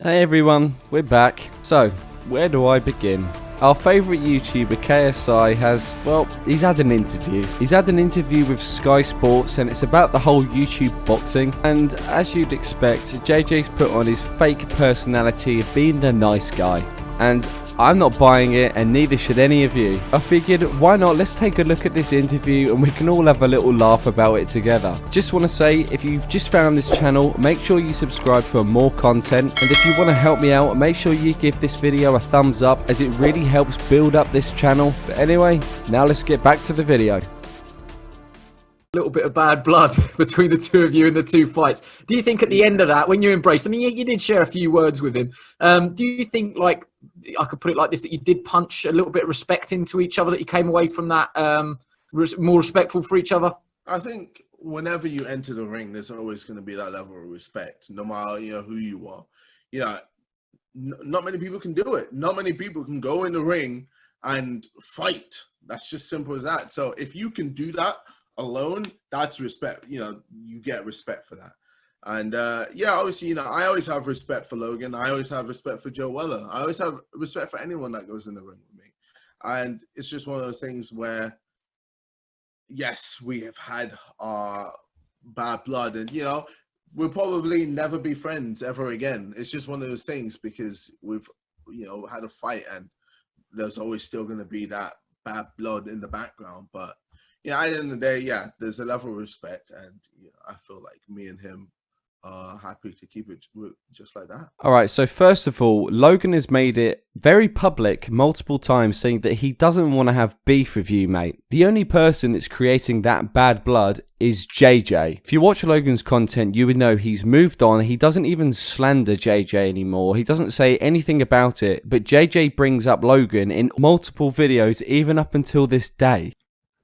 Hey everyone, we're back. So, where do I begin? Our favourite YouTuber KSI he's had an interview. He's had an interview with Sky Sports and it's about the whole YouTube boxing. And as you'd expect, JJ's put on his fake personality of being the nice guy. And I'm not buying it, and neither should any of you. I figured, why not, let's take a look at this interview and we can all have a little laugh about it together. Just want to say, if you've just found this channel, make sure you subscribe for more content, and if you want to help me out, make sure you give this video a thumbs up, as it really helps build up this channel. But anyway, now let's get back to the video. Little bit of bad blood between the two of you in the two fights. Do you think at the end of that, when you embraced, I mean, you did share a few words with him. Do you think, like, I could put it like this, that you did punch a little bit of respect into each other, that you came away from that more respectful for each other? I think whenever you enter the ring, there's always going to be that level of respect, no matter who you are. Not many people can do it. Not many people can go in the ring and fight. That's just simple as that. So if you can do that alone, that's respect. You get respect for that. And obviously, I always have respect for Logan. I always have respect for Joe Weller. I always have respect for anyone that goes in the ring with me. And it's just one of those things where, yes, we have had our bad blood, and we'll probably never be friends ever again. It's just one of those things, because we've had a fight, and there's always still going to be that bad blood in the background. But at the end of the day, there's a level of respect, and I feel like me and him are happy to keep it just like that. Alright, so first of all, Logan has made it very public multiple times, saying that he doesn't want to have beef with you, mate. The only person that's creating that bad blood is JJ. If you watch Logan's content, you would know he's moved on. He doesn't even slander JJ anymore. He doesn't say anything about it, but JJ brings up Logan in multiple videos, even up until this day.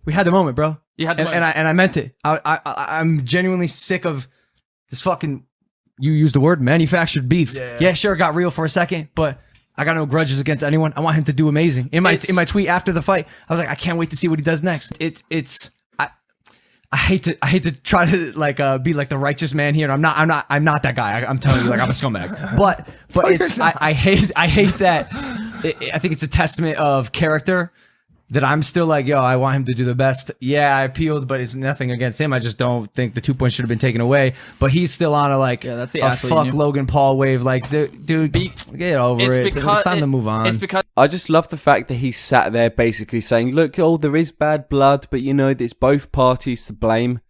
We had the moment, bro. You had the moment. And I meant it. I'm genuinely sick of this fucking, you used the word, manufactured beef. Yeah, sure, it got real for a second, but I got no grudges against anyone. I want him to do amazing. In my tweet after the fight, I was like, I can't wait to see what he does next. I hate to try to be like the righteous man here, and I'm not that guy. I'm telling you, like, I'm a scumbag. But I hate that. I think it's a testament of character that I'm still like, yo, I want him to do the best. Yeah, I appealed, but it's nothing against him. I just don't think the 2 points should have been taken away. But he's still on that's the a fuck Logan Paul wave. Like, dude, get over it. It's time to move on. It's because I just love the fact that he sat there basically saying, look, there is bad blood, but there's both parties to blame.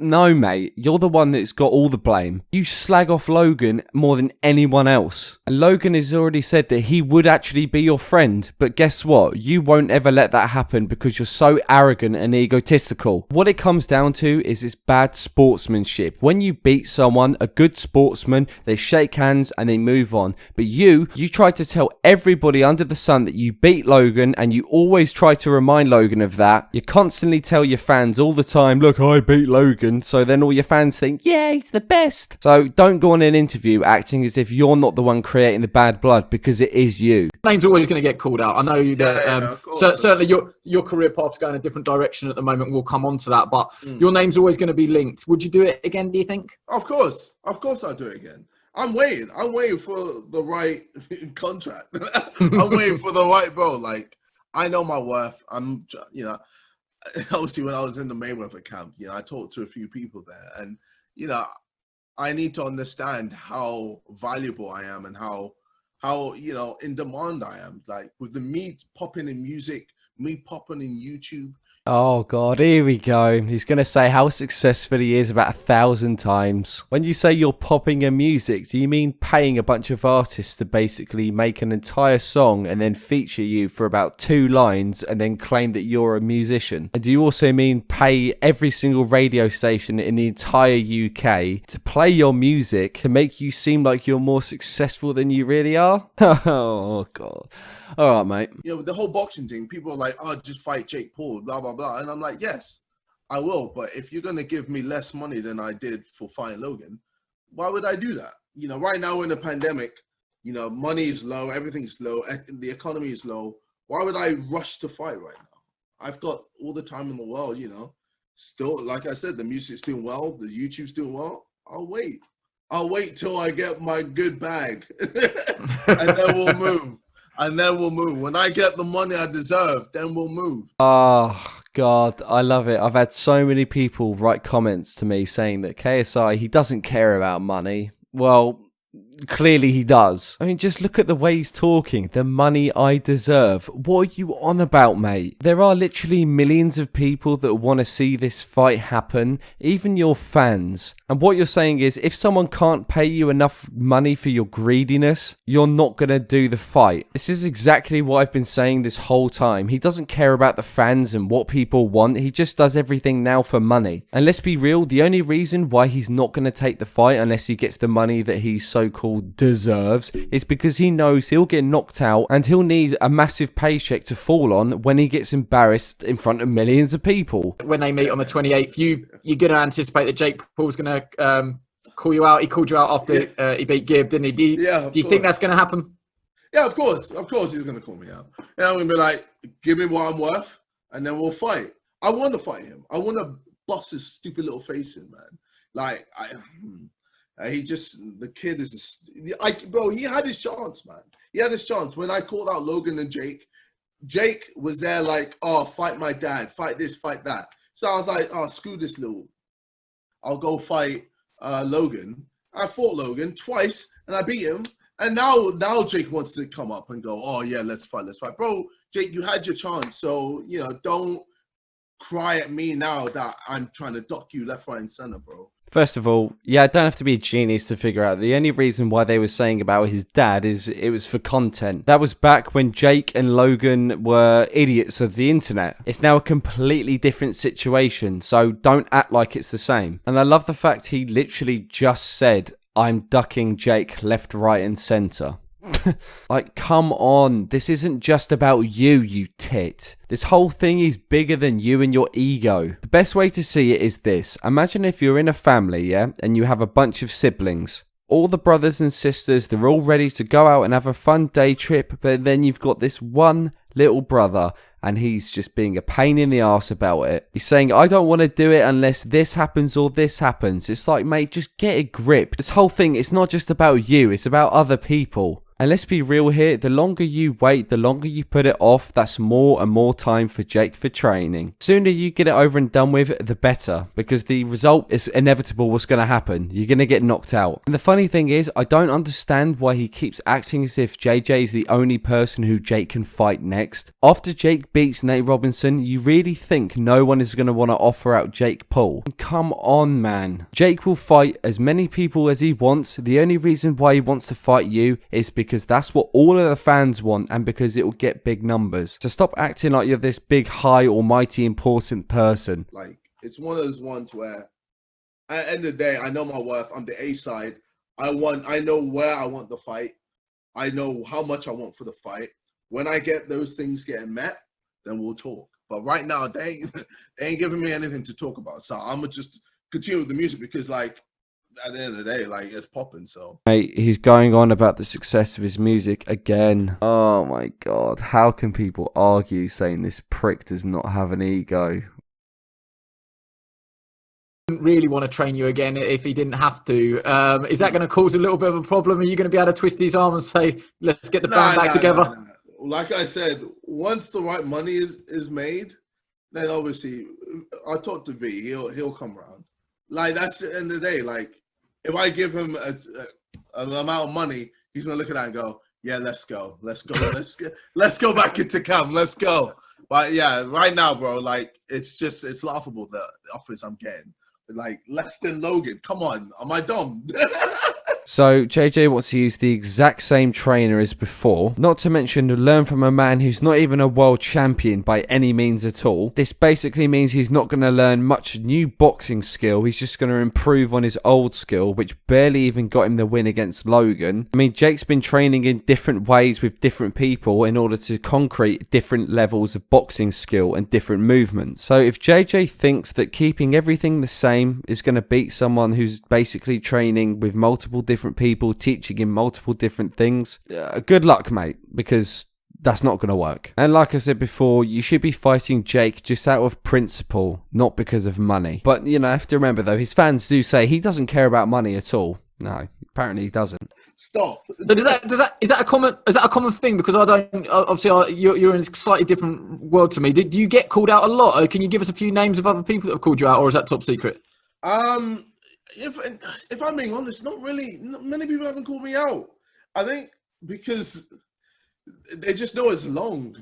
No, mate, you're the one that's got all the blame. You slag off Logan more than anyone else. And Logan has already said that he would actually be your friend, but guess what? You won't ever let that happen because you're so arrogant and egotistical. What it comes down to is this bad sportsmanship. When you beat someone, a good sportsman, they shake hands and they move on. But you try to tell everybody under the sun that you beat Logan, and you always try to remind Logan of that. You constantly tell your fans all the time, look, I beat Logan. So then all your fans think, yeah, he's the best. So don't go on an interview acting as if you're not the one creating the bad blood, because it is you. Name's always going to get called out. I know that certainly your career path's going a different direction at the moment. We'll come on to that, but your name's always going to be linked. Would you do it again, do you think? Of course I'll do it again. I'm waiting for the right contract. I'm waiting for the right bro. Like, I know my worth. Obviously when I was in the Mayweather camp, I talked to a few people there, and I need to understand how valuable I am and how in demand I am. Like, with me popping in music, me popping in YouTube. Oh God, here we go. He's going to say how successful he is about 1,000 times. When you say you're popping in music, do you mean paying a bunch of artists to basically make an entire song and then feature you for about 2 lines and then claim that you're a musician? And do you also mean pay every single radio station in the entire UK to play your music to make you seem like you're more successful than you really are? Oh God. All right, mate. The whole boxing thing, people are like, oh, just fight Jake Paul, blah, blah, blah. And I'm like, yes, I will. But if you're going to give me less money than I did for fighting Logan, why would I do that? Right now in the pandemic, money is low, everything's low, the economy is low. Why would I rush to fight right now? I've got all the time in the world, Still, like I said, the music's doing well, the YouTube's doing well. I'll wait. I'll wait till I get my good bag, and then we'll move. And then we'll move. When I get the money I deserve, then we'll move. Oh, God, I love it. I've had so many people write comments to me saying that KSI, he doesn't care about money. Well, clearly he does. I mean, just look at the way he's talking. The money I deserve. What are you on about, mate? There are literally millions of people that want to see this fight happen, even your fans. And what you're saying is, if someone can't pay you enough money for your greediness, you're not going to do the fight. This is exactly what I've been saying this whole time. He doesn't care about the fans and what people want. He just does everything now for money. And let's be real, the only reason why he's not going to take the fight unless he gets the money that he so-called deserves is because he knows he'll get knocked out and he'll need a massive paycheck to fall on when he gets embarrassed in front of millions of people. When they meet on the 28th, you're going to anticipate that Jake Paul's going to call you out. He called you out after he beat Gibb, didn't he? Do you think that's going to happen? Yeah, of course. Of course he's going to call me out. And I'm going to be like, give me what I'm worth, and then we'll fight. I want to fight him. I want to bust his stupid little face in, man. Like, the kid is, bro, he had his chance, man. He had his chance. When I called out Logan and Jake was there like, oh, fight my dad, fight this, fight that. So I was like, oh, screw this little, I'll go fight Logan. I fought Logan twice and I beat him. And now Jake wants to come up and go, oh yeah, let's fight. Bro, Jake, you had your chance. So, don't cry at me now that I'm trying to dock you left, right, and center, bro. First of all, yeah, I don't have to be a genius to figure out. The only reason why they were saying about his dad is it was for content. That was back when Jake and Logan were idiots of the internet. It's now a completely different situation, so don't act like it's the same. And I love the fact he literally just said, I'm ducking Jake left, right, and center. Like, come on, this isn't just about you tit. This whole thing is bigger than you and your ego. The best way to see it is this. Imagine if you're in a family, yeah, and you have a bunch of siblings. All the brothers and sisters, they're all ready to go out and have a fun day trip, but then you've got this one little brother and he's just being a pain in the arse about it. He's saying, I don't want to do it unless this happens or this happens. It's like, mate, just get a grip. This whole thing, it's not just about you, it's about other people. And let's be real here, the longer you wait, the longer you put it off, that's more and more time for Jake for training. The sooner you get it over and done with, the better, because the result is inevitable what's going to happen. You're going to get knocked out. And the funny thing is, I don't understand why he keeps acting as if JJ is the only person who Jake can fight next. After Jake beats Nate Robinson, you really think no one is going to want to offer out Jake Paul? Come on, man. Jake will fight as many people as he wants. The only reason why he wants to fight you is because that's what all of the fans want and because it will get big numbers. So stop acting like you're this big, high, almighty, important person. Like, it's one of those ones where at the end of the day, I know my worth. I'm the A side. I know where I want the fight. I know how much I want for the fight. When I get those things getting met, then we'll talk. But right now, they ain't giving me anything to talk about. So I'm going to just continue with the music because, like, at the end of the day, like, it's popping. So mate, he's going on about the success of his music again. Oh my god, how can people argue saying this prick does not have an ego? Really want to train you again if he didn't have to. Is that going to cause a little bit of a problem? Are you going to be able to twist his arm and say, let's get the band back together? Nah. Like I said, once the right money is made, then obviously I'll talk to V. He'll come around. Like, that's the end of the day. Like, if I give him an amount of money, he's gonna look at that and go, "Yeah, let's go, let's go back into camp, let's go." But yeah, right now, bro, like, it's laughable the offers I'm getting. Like, less than Logan. Come on, am I dumb? So JJ wants to use the exact same trainer as before, not to mention to learn from a man who's not even a world champion by any means at all. This basically means he's not going to learn much new boxing skill, he's just going to improve on his old skill, which barely even got him the win against Logan. I mean, Jake's been training in different ways with different people in order to concrete different levels of boxing skill and different movements. So if JJ thinks that keeping everything the same is going to beat someone who's basically training with multiple different people, teaching him multiple different things, good luck, mate, because that's not going to work. And like I said before, you should be fighting Jake just out of principle, not because of money. But, you know, I have to remember, though, his fans do say he doesn't care about money at all. No, apparently he doesn't. Stop. So is that a common thing? Because I don't obviously you're in a slightly different world to me. Do you get called out a lot? Or can you give us a few names of other people that have called you out, or is that top secret? If I'm being honest, not really. Many people haven't called me out. I think because they just know it's long.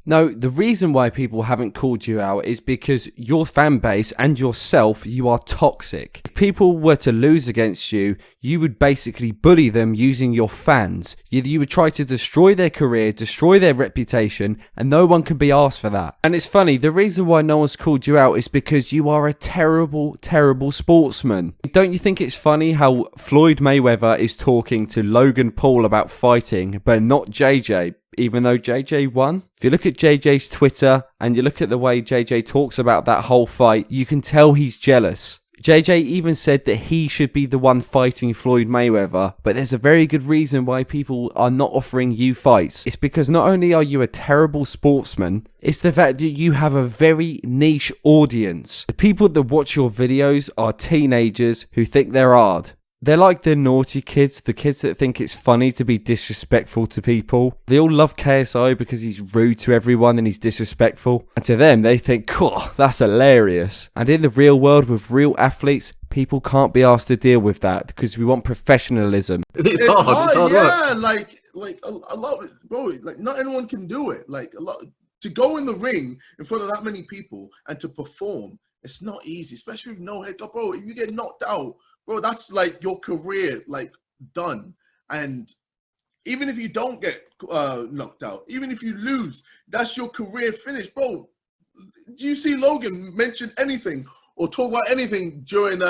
No, the reason why people haven't called you out is because your fan base and yourself, you are toxic. If people were to lose against you, you would basically bully them using your fans. You would try to destroy their career, destroy their reputation, and no one can be asked for that. And it's funny, the reason why no one's called you out is because you are a terrible, terrible sportsman. Don't you think it's funny how Floyd Mayweather is talking to Logan Paul about fighting, but not JJ? Even though JJ won. If you look at JJ's Twitter and you look at the way JJ talks about that whole fight, you can tell he's jealous. JJ even said that he should be the one fighting Floyd Mayweather, but there's a very good reason why people are not offering you fights. It's because not only are you a terrible sportsman, it's the fact that you have a very niche audience. The people that watch your videos are teenagers who think they're hard. They're like the naughty kids, the kids that think it's funny to be disrespectful to people. They all love KSI because he's rude to everyone and he's disrespectful. And to them, they think, cool, that's hilarious. And in the real world with real athletes, people can't be asked to deal with that because we want professionalism. It's hard. It's hard Yeah, work. like a lot, bro. Like not anyone can do it. Like a lot to go in the ring in front of that many people and to perform. It's not easy, especially with no head. Bro, if you get knocked out, bro, that's like your career, like done. And even if you don't get knocked out, even if you lose, that's your career finished, bro. Do you see Logan mention anything or talk about anything during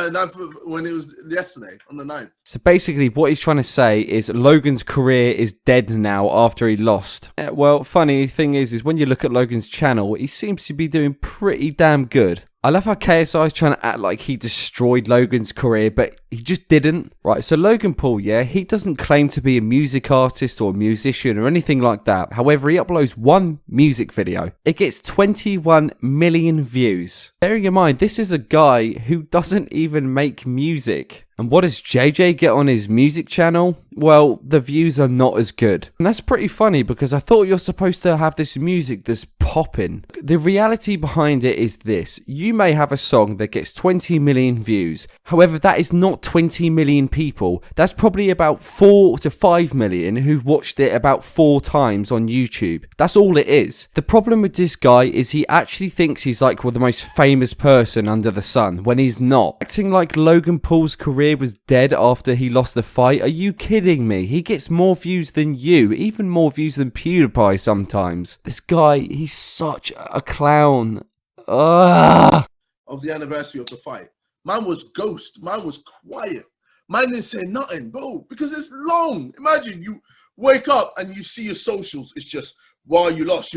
when it was yesterday on the 9th? So basically what he's trying to say is Logan's career is dead now after he lost. Well, funny thing is when you look at Logan's channel, he seems to be doing pretty damn good. I love how KSI is trying to act like he destroyed Logan's career, but he just didn't. Right, so Logan Paul, yeah, he doesn't claim to be a music artist or a musician or anything like that. However, he uploads one music video. It gets 21 million views. Bearing in mind, this is a guy who doesn't even make music. And what does JJ get on his music channel? Well, the views are not as good. And that's pretty funny because I thought you're supposed to have this music that's popping. The reality behind it is this. You may have a song that gets 20 million views. However, that is not 20 million people. That's probably about 4 to 5 million who've watched it about 4 times on YouTube. That's all it is. The problem with this guy is he actually thinks he's like the most famous person under the sun when he's not. Acting like Logan Paul's career was dead after he lost the fight. Are you kidding me? He gets more views than you, even more views than PewDiePie sometimes. This guy, he's such a clown. Ugh. Of the anniversary of the fight, man was ghost. Man was quiet. Man didn't say nothing, bro, because it's long. Imagine you wake up and you see your socials. It's just, well, you lost.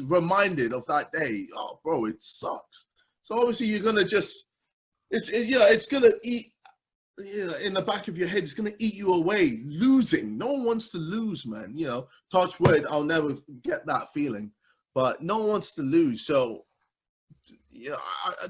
Reminded of that day. Oh, bro, it sucks. So obviously you're gonna just, it's gonna eat. In the back of your head, it's gonna eat you away. Losing, no one wants to lose, man. Touch wood, I'll never get that feeling, but no one wants to lose. So,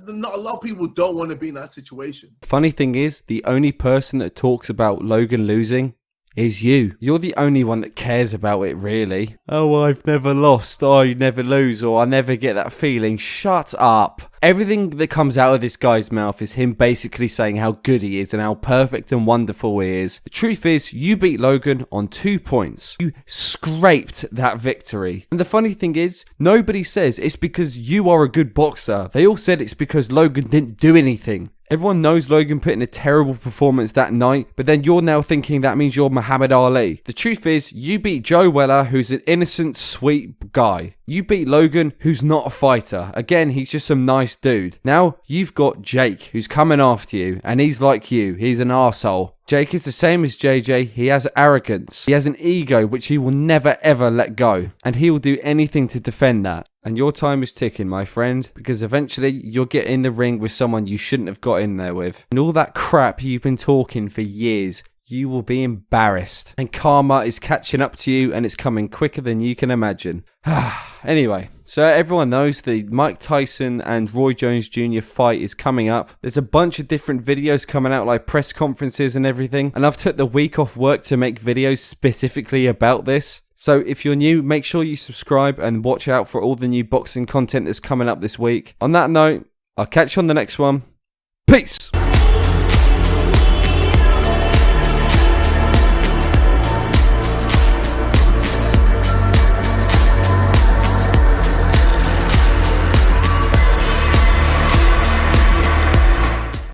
not a lot of people don't want to be in that situation. Funny thing is, the only person that talks about Logan losing is you. You're the only one that cares about it, really. Oh, I've never lost. Oh, you never lose, or I never get that feeling. Shut up. Everything that comes out of this guy's mouth is him basically saying how good he is and how perfect and wonderful he is. The truth is, you beat Logan on 2 points. You scraped that victory. And the funny thing is, nobody says it's because you are a good boxer. They all said it's because Logan didn't do anything. Everyone knows Logan put in a terrible performance that night, but then you're now thinking that means you're Muhammad Ali. The truth is, you beat Joe Weller, who's an innocent, sweet guy. You beat Logan, who's not a fighter. Again, he's just some nice dude. Now, you've got Jake, who's coming after you, and he's like you. He's an arsehole. Jake is the same as JJ. He has arrogance. He has an ego which he will never ever let go. And he will do anything to defend that. And your time is ticking, my friend, because eventually you'll get in the ring with someone you shouldn't have got in there with. And all that crap you've been talking for years, you will be embarrassed. And karma is catching up to you and it's coming quicker than you can imagine. Anyway, so everyone knows the Mike Tyson and Roy Jones Jr. fight is coming up. There's a bunch of different videos coming out, like press conferences and everything. And I've took the week off work to make videos specifically about this. So if you're new, make sure you subscribe and watch out for all the new boxing content that's coming up this week. On that note, I'll catch you on the next one. Peace!